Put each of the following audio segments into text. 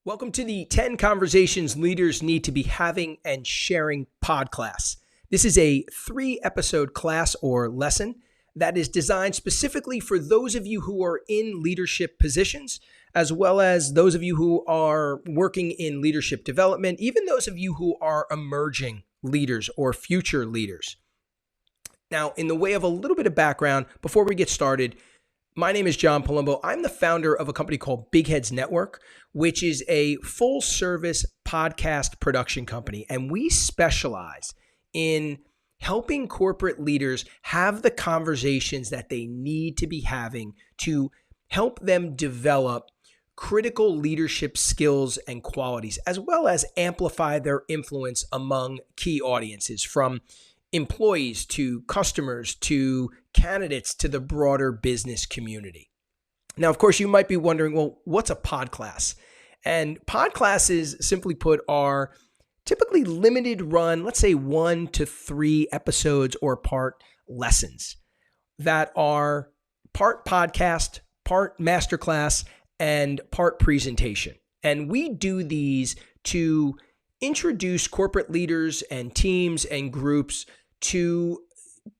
Welcome to the 10 conversations leaders need to be having and sharing PodCLASS. This is a 3-episode class or lesson that is designed specifically for those of you who are in leadership positions, as well as those of you who are working in leadership development, even those of you who are emerging leaders or future leaders. Now, in the way of a little bit of background, before we get started, my name is John Palumbo. I'm the founder of a company called BigHeads Network, which is a full-service podcast production company. And we specialize in helping corporate leaders have the conversations that they need to be having to help them develop critical leadership skills and qualities, as well as amplify their influence among key audiences, from employees to customers to candidates to the broader business community. Now, of course, you might be wondering, well, what's a PodCLASS? And PodCLASSes, simply put, are typically limited run, let's say 1 to 3 episodes or part lessons that are part podcast, part masterclass, and part presentation. And we do these to introduce corporate leaders and teams and groups to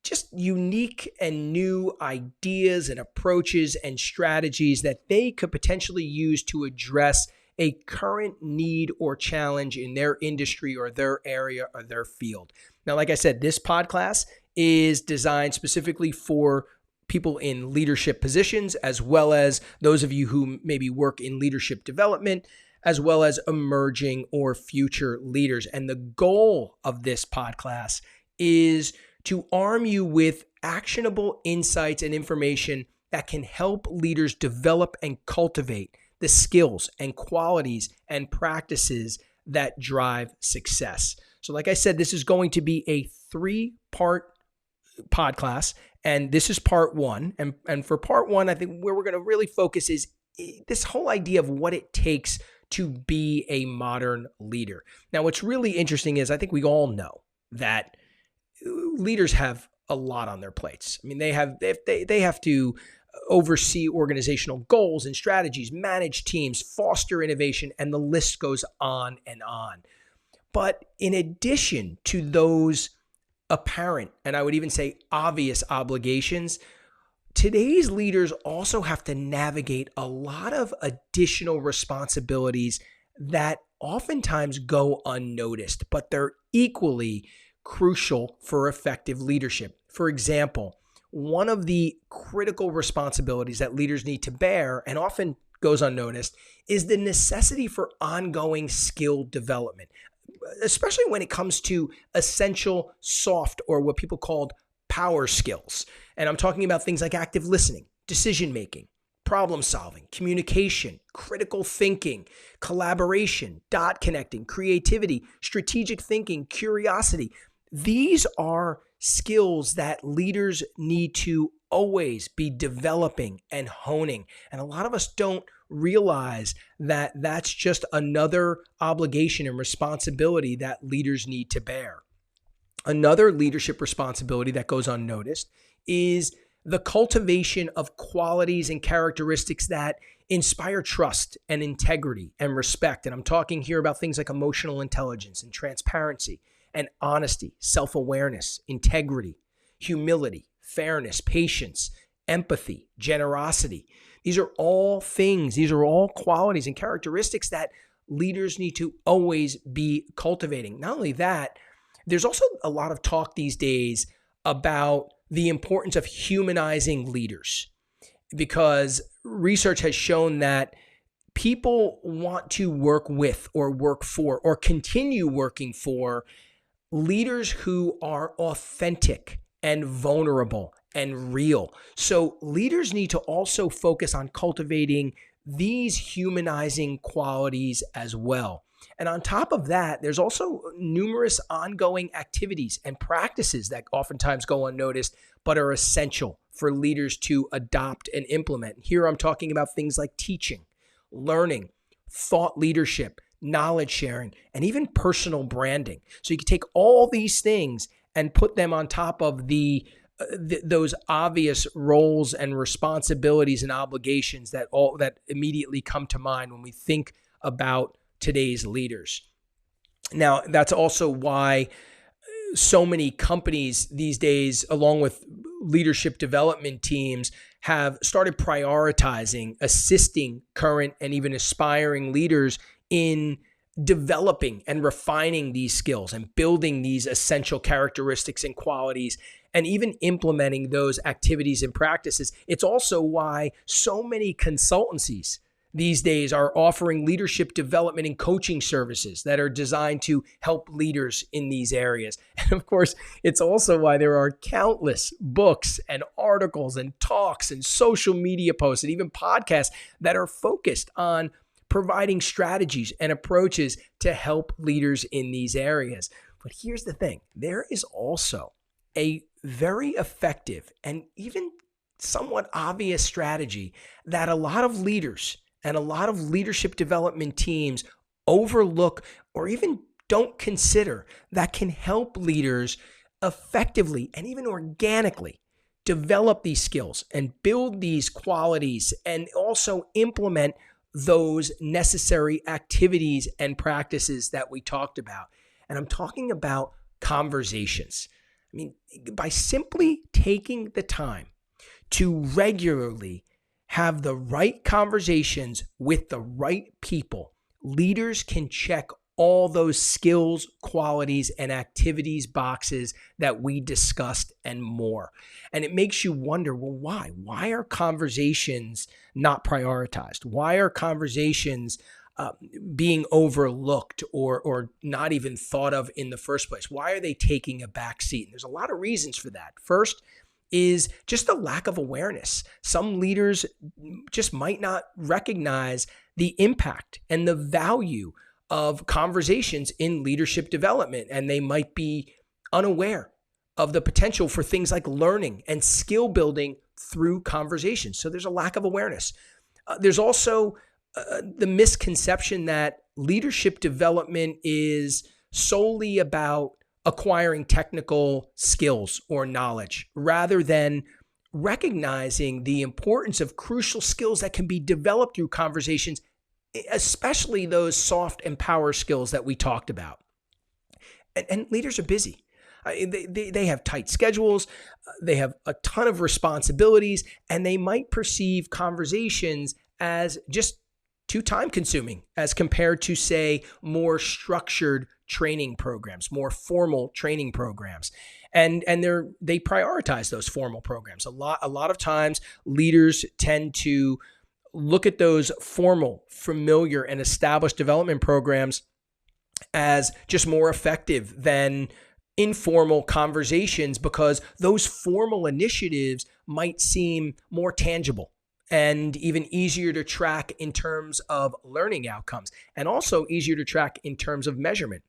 just unique and new ideas and approaches and strategies that they could potentially use to address a current need or challenge in their industry or their area or their field. Now, like I said, this PodCLASS is designed specifically for people in leadership positions, as well as those of you who maybe work in leadership development, as well as emerging or future leaders. And the goal of this PodCLASS is to arm you with actionable insights and information that can help leaders develop and cultivate the skills and qualities and practices that drive success. So like I said, this is going to be a 3-part PodCLASS, and this is part 1. And for part 1, I think where we're going to really focus is this whole idea of what it takes to be a modern leader. Now, what's really interesting is I think we all know that leaders have a lot on their plates. I mean, they have to oversee organizational goals and strategies, manage teams, foster innovation, and the list goes on and on. But in addition to those apparent, and I would even say obvious obligations, today's leaders also have to navigate a lot of additional responsibilities that oftentimes go unnoticed, but they're equally crucial for effective leadership. For example, one of the critical responsibilities that leaders need to bear, and often goes unnoticed, is the necessity for ongoing skill development, especially when it comes to essential soft, or what people call power skills. And I'm talking about things like active listening, decision-making, problem solving, communication, critical thinking, collaboration, dot connecting, creativity, strategic thinking, curiosity. These are skills that leaders need to always be developing and honing. And a lot of us don't realize that that's just another obligation and responsibility that leaders need to bear. Another leadership responsibility that goes unnoticed is the cultivation of qualities and characteristics that inspire trust and integrity and respect. And I'm talking here about things like emotional intelligence and transparency and honesty, self-awareness, integrity, humility, fairness, patience, empathy, generosity. These are all qualities and characteristics that leaders need to always be cultivating. Not only that, there's also a lot of talk these days about the importance of humanizing leaders, because research has shown that people want to work with or work for or continue working for leaders who are authentic and vulnerable and real. So leaders need to also focus on cultivating these humanizing qualities as well. And on top of that, there's also numerous ongoing activities and practices that oftentimes go unnoticed, but are essential for leaders to adopt and implement. Here I'm talking about things like teaching, learning, thought leadership, knowledge sharing, and even personal branding. So you can take all these things and put them on top of those obvious roles and responsibilities and obligations that immediately come to mind when we think about today's leaders. Now, that's also why so many companies these days, along with leadership development teams, have started prioritizing assisting current and even aspiring leaders in developing and refining these skills and building these essential characteristics and qualities and even implementing those activities and practices. It's also why so many consultancies these days are offering leadership development and coaching services that are designed to help leaders in these areas. And of course, it's also why there are countless books and articles and talks and social media posts and even podcasts that are focused on providing strategies and approaches to help leaders in these areas. But here's the thing, there is also a very effective and even somewhat obvious strategy that a lot of leaders and a lot of leadership development teams overlook or even don't consider that can help leaders effectively and even organically develop these skills and build these qualities and also implement those necessary activities and practices that we talked about. And I'm talking about conversations. I mean, by simply taking the time to regularly have the right conversations with the right people, leaders can check all those skills, qualities, and activities boxes that we discussed and more. And it makes you wonder, well, why? Why are conversations not prioritized? Why are conversations being overlooked or not even thought of in the first place? Why are they taking a back seat? And there's a lot of reasons for that. First is just a lack of awareness. Some leaders just might not recognize the impact and the value of conversations in leadership development, and they might be unaware of the potential for things like learning and skill building through conversations. So there's a lack of awareness. There's also the misconception that leadership development is solely about acquiring technical skills or knowledge, rather than recognizing the importance of crucial skills that can be developed through conversations, especially those soft and power skills that we talked about. And leaders are busy. They have tight schedules. They have a ton of responsibilities, and they might perceive conversations as just too time consuming as compared to, say, more structured training programs, more formal training programs. And they prioritize those formal programs. A lot of times leaders tend to look at those formal, familiar, and established development programs as just more effective than informal conversations, because those formal initiatives might seem more tangible and even easier to track in terms of learning outcomes, and also easier to track in terms of measurement.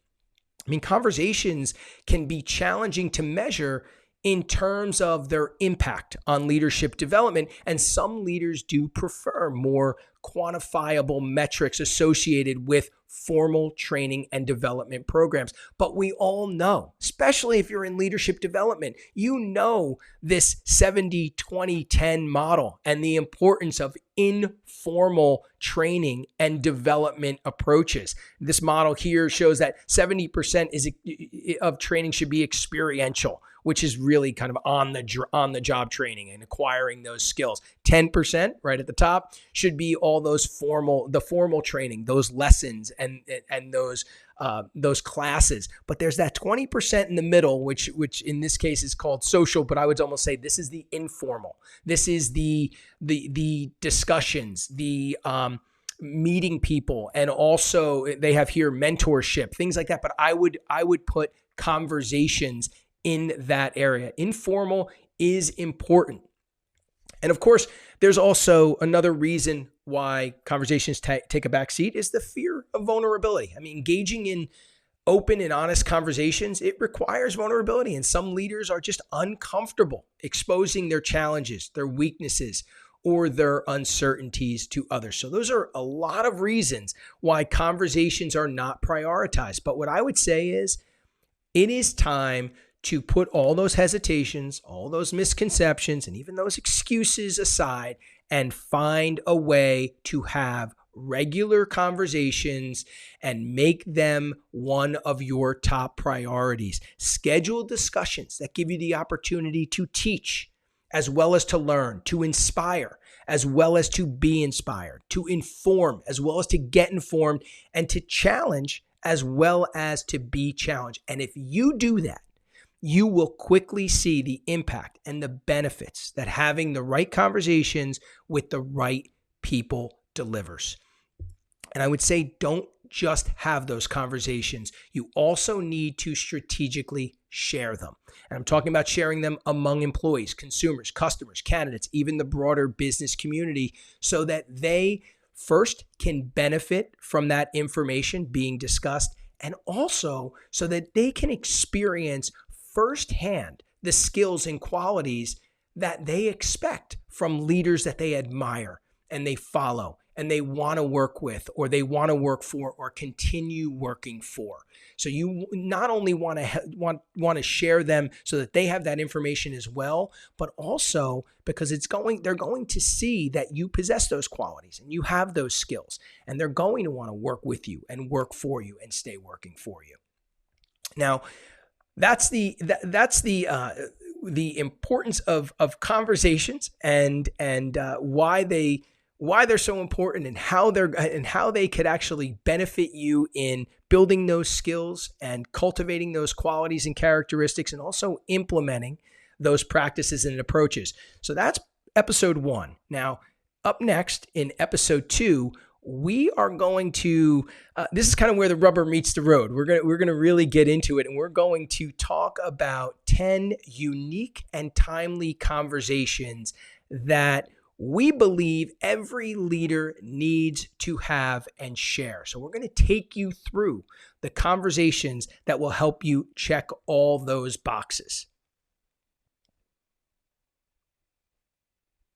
I mean, conversations can be challenging to measure in terms of their impact on leadership development, and some leaders do prefer more quantifiable metrics associated with formal training and development programs. But we all know, especially if you're in leadership development, you know this 70-20-10 model and the importance of informal training and development approaches. This model here shows that 70% of training should be experiential, which is really kind of on the job training and acquiring those skills. 10% right at the top should be all the formal training, those lessons and those classes. But there's that 20% in the middle, which in this case is called social, but I would almost say this is the informal. This is the discussions, the meeting people, and also they have here mentorship, things like that. But I would put conversations in that area. Informal is important. And of course, there's also another reason why conversations take a back seat is the fear of vulnerability. I mean, engaging in open and honest conversations, it requires vulnerability. And some leaders are just uncomfortable exposing their challenges, their weaknesses, or their uncertainties to others. So those are a lot of reasons why conversations are not prioritized. But what I would say is it is time to put all those hesitations, all those misconceptions, and even those excuses aside and find a way to have regular conversations and make them one of your top priorities. Schedule discussions that give you the opportunity to teach, as well as to learn, to inspire, as well as to be inspired, to inform, as well as to get informed, and to challenge, as well as to be challenged. And if you do that, you will quickly see the impact and the benefits that having the right conversations with the right people delivers. And I would say, don't just have those conversations. You also need to strategically share them. And I'm talking about sharing them among employees, consumers, customers, candidates, even the broader business community, so that they first can benefit from that information being discussed, and also so that they can experience firsthand the skills and qualities that they expect from leaders that they admire and they follow and they want to work with, or they want to work for, or continue working for. So you not only want to share them so that they have that information as well, but also because they're going to see that you possess those qualities and you have those skills, and they're going to want to work with you and work for you and stay working for you. Now, that's the importance of conversations and why they're so important, and how they could actually benefit you in building those skills and cultivating those qualities and characteristics, and also implementing those practices and approaches. So that's episode 1. Now, up next in episode 2, we are going to, this is kind of where the rubber meets the road. We're going to really get into it, and we're going to talk about 10 unique and timely conversations that we believe every leader needs to have and share. So we're going to take you through the conversations that will help you check all those boxes.